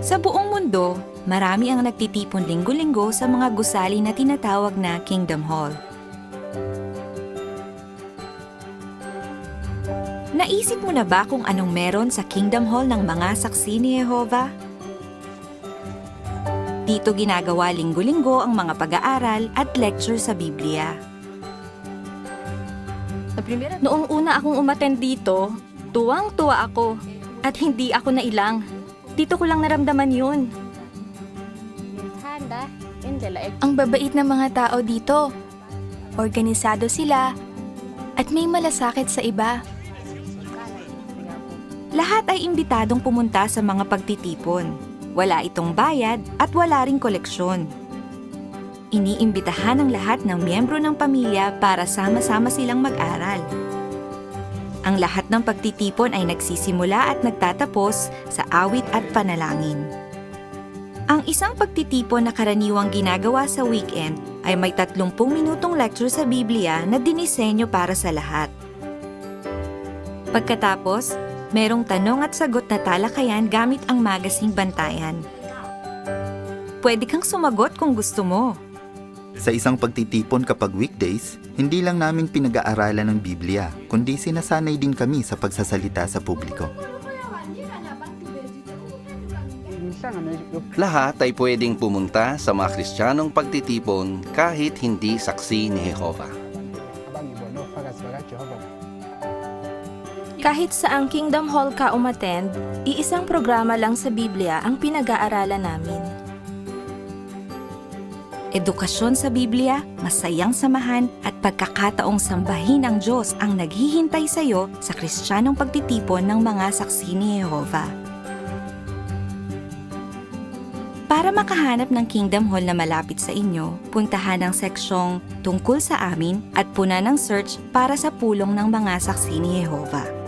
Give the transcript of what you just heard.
Sa buong mundo, marami ang nagtitipon linggo-linggo sa mga gusali na tinatawag na Kingdom Hall. Naisip mo na ba kung anong meron sa Kingdom Hall ng mga saksi ni Jehovah? Dito ginagawa linggo-linggo ang mga pag-aaral at lecture sa Biblia. Noong una akong umattend dito, tuwang-tuwa ako at hindi ako nailang. Dito ko lang naramdaman yun. Ang babait ng mga tao dito. Organisado sila at may malasakit sa iba. Lahat ay imbitadong pumunta sa mga pagtitipon. Wala itong bayad at wala ring koleksyon. Iniimbitahan ang lahat ng miyembro ng pamilya para sama-sama silang mag-aral. Ang lahat ng pagtitipon ay nagsisimula at nagtatapos sa awit at panalangin. Ang isang pagtitipon na karaniwang ginagawa sa weekend ay may 30 minutong lecture sa Biblia na dinisenyo para sa lahat. Pagkatapos, merong tanong at sagot na talakayan gamit ang magasing bantayan. Pwede kang sumagot kung gusto mo. Sa isang pagtitipon kapag weekdays, hindi lang namin pinag-aaralan ng Biblia, kundi sinasanay din kami sa pagsasalita sa publiko. Lahat ay pwedeng pumunta sa mga Kristiyanong pagtitipon kahit hindi saksi ni Jehovah. Kahit saang Kingdom Hall ka umattend, iisang programa lang sa Biblia ang pinag-aaralan namin. Edukasyon sa Biblia, masayang samahan at pagkakataong sambahin ang Diyos ang naghihintay sa iyo sa Kristiyanong pagtitipon ng mga saksi ni Jehovah. Para makahanap ng Kingdom Hall na malapit sa inyo, puntahan ang seksyong Tungkol sa Amin at puna ng search para sa pulong ng mga saksi ni Jehovah.